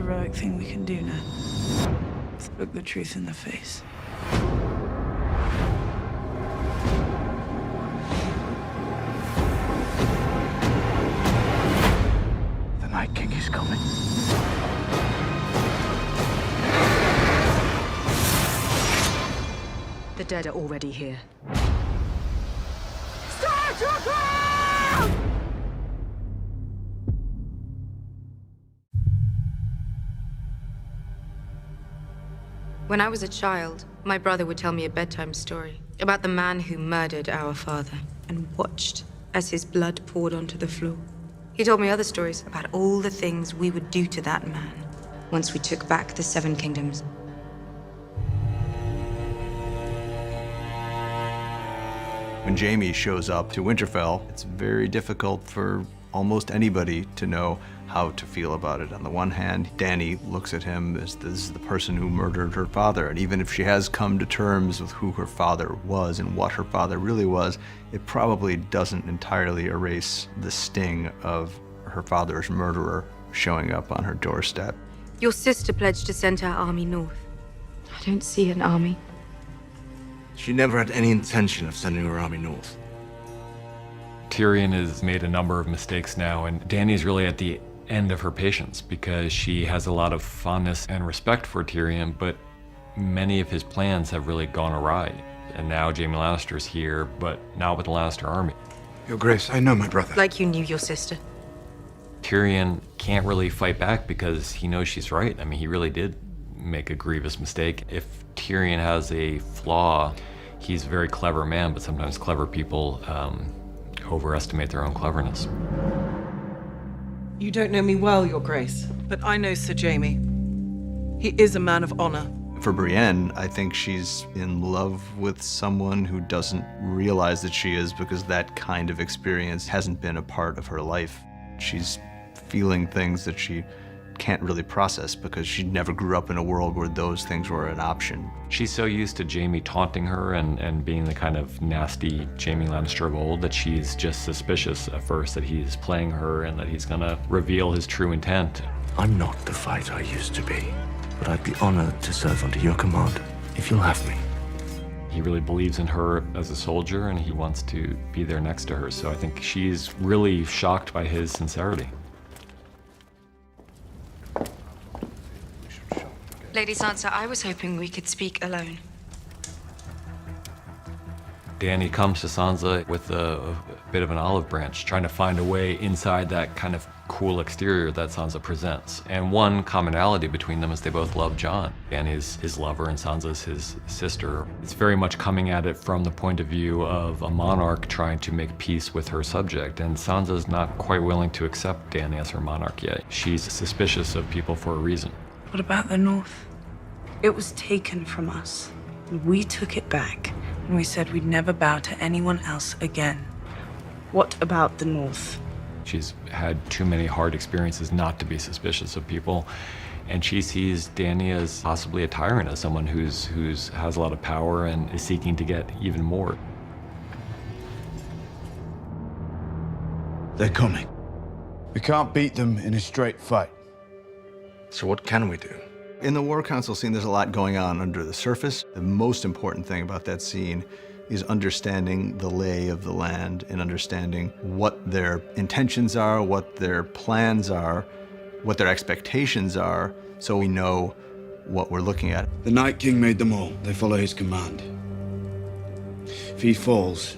heroic thing we can do now. Let's look the truth in the face. The Night King is coming. The dead are already here. When I was a child, my brother would tell me a bedtime story about the man who murdered our father and watched as his blood poured onto the floor. He told me other stories about all the things we would do to that man once we took back the Seven Kingdoms. When Jaime shows up to Winterfell, it's very difficult for almost anybody to know how to feel about it. On the one hand, Dany looks at him as this is the person who murdered her father, and even if she has come to terms with who her father was and what her father really was, it probably doesn't entirely erase the sting of her father's murderer showing up on her doorstep. Your sister pledged to send her army north. I don't see an army. She never had any intention of sending her army north. Tyrion has made a number of mistakes now, and Dany's really at the end of her patience because she has a lot of fondness and respect for Tyrion, but many of his plans have really gone awry. And now Jaime Lannister's here, but not with the Lannister army. Your Grace, I know my brother. Like you knew your sister. Tyrion can't really fight back because he knows she's right. I mean, he really did make a grievous mistake. If Tyrion has a flaw, he's a very clever man, but sometimes clever people overestimate their own cleverness. You don't know me well, Your Grace, but I know Sir Jaime. He is a man of honor. For Brienne, I think she's in love with someone who doesn't realize that she is because that kind of experience hasn't been a part of her life. She's feeling things that she can't really process because she never grew up in a world where those things were an option. She's so used to Jaime taunting her and being the kind of nasty Jaime Lannister of old that she's just suspicious at first that he's playing her and that he's gonna reveal his true intent. I'm not the fighter I used to be, but I'd be honored to serve under your command, if you'll have me. He really believes in her as a soldier and he wants to be there next to her, so I think she's really shocked by his sincerity. Lady Sansa, I was hoping we could speak alone. Dany comes to Sansa with a bit of an olive branch, trying to find a way inside that kind of cool exterior that Sansa presents. And one commonality between them is they both love Jon. Dany's his lover and Sansa's his sister. It's very much coming at it from the point of view of a monarch trying to make peace with her subject. And Sansa's not quite willing to accept Dany as her monarch yet. She's suspicious of people for a reason. What about the North? It was taken from us. And we took it back, and we said we'd never bow to anyone else again. What about the North? She's had too many hard experiences not to be suspicious of people, and she sees Dany as possibly a tyrant, as someone who's has a lot of power and is seeking to get even more. They're coming. We can't beat them in a straight fight. So what can we do? In the War Council scene, there's a lot going on under the surface. The most important thing about that scene is understanding the lay of the land and understanding what their intentions are, what their plans are, what their expectations are, so we know what we're looking at. The Night King made them all. They follow his command. If he falls,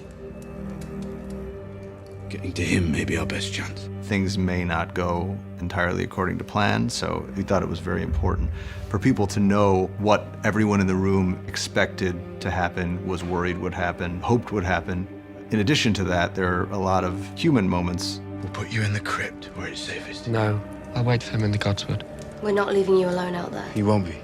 getting to him may be our best chance. Things may not go entirely according to plan, so we thought it was very important for people to know what everyone in the room expected to happen, was worried would happen, hoped would happen. In addition to that, there are a lot of human moments. We'll put you in the crypt where it's safest. No, I'll wait for him in the Godswood. We're not leaving you alone out there. He won't be.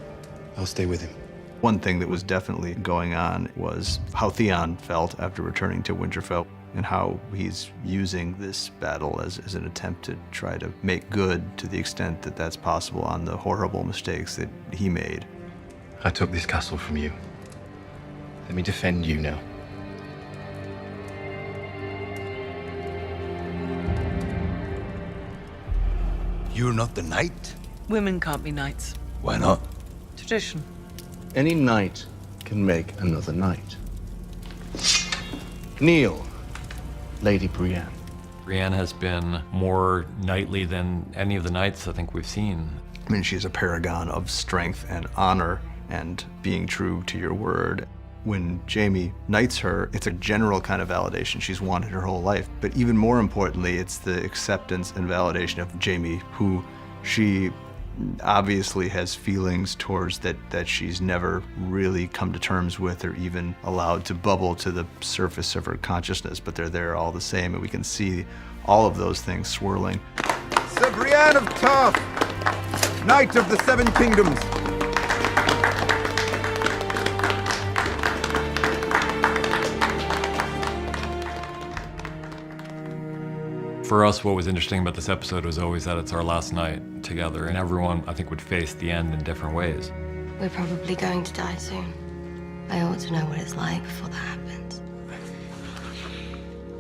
I'll stay with him. One thing that was definitely going on was how Theon felt after returning to Winterfell and how he's using this battle as an attempt to try to make good to the extent that that's possible on the horrible mistakes that he made. I took this castle from you. Let me defend you now. You're not the knight? Women can't be knights. Why not? Tradition. Any knight can make another knight. Kneel, Lady Brienne. Brienne has been more knightly than any of the knights I think we've seen. I mean, she's a paragon of strength and honor and being true to your word. When Jaime knights her, it's a general kind of validation she's wanted her whole life. But even more importantly, it's the acceptance and validation of Jaime, who she obviously has feelings towards that she's never really come to terms with or even allowed to bubble to the surface of her consciousness, but they're there all the same, and we can see all of those things swirling. Sir Brienne of Tarth, Knight of the Seven Kingdoms. For us, what was interesting about this episode was always that it's our last night together, and everyone, I think, would face the end in different ways. We're probably going to die soon. I ought to know what it's like before that happens.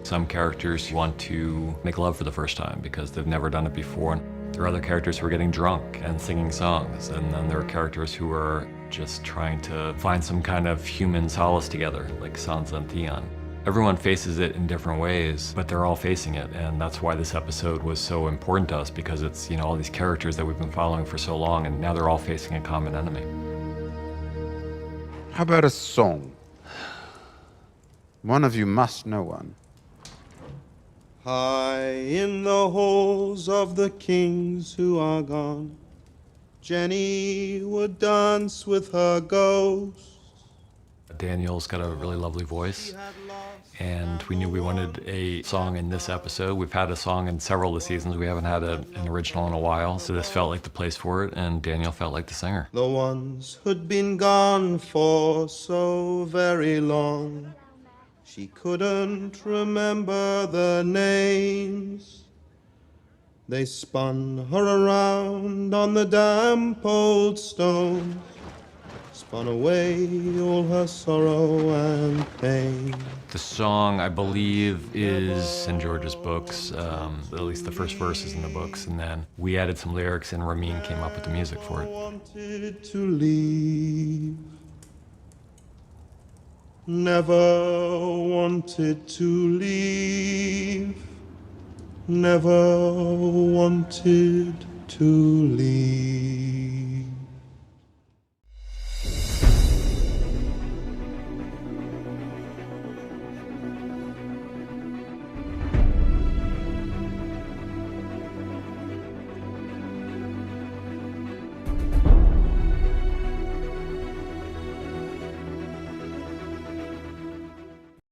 Some characters want to make love for the first time because they've never done it before. There are other characters who are getting drunk and singing songs, and then there are characters who are just trying to find some kind of human solace together, like Sansa and Theon. Everyone faces it in different ways, but they're all facing it, and that's why this episode was so important to us, because it's, all these characters that we've been following for so long, and now they're all facing a common enemy. How about a song? One of you must know one. High in the halls of the kings who are gone, Jenny would dance with her ghost. Daniel's got a really lovely voice, and we knew we wanted a song in this episode. We've had a song in several of the seasons. We haven't had an original in a while, so this felt like the place for it, and Daniel felt like the singer. The ones who'd been gone for so very long, she couldn't remember their names. They spun her around on the damp old stones, spun away all her sorrow and pain. The song, I believe, is in George's books, at least the first verse is in the books, and then we added some lyrics and Ramin came up with the music for it. Wanted to leave, never wanted to leave, never wanted to leave.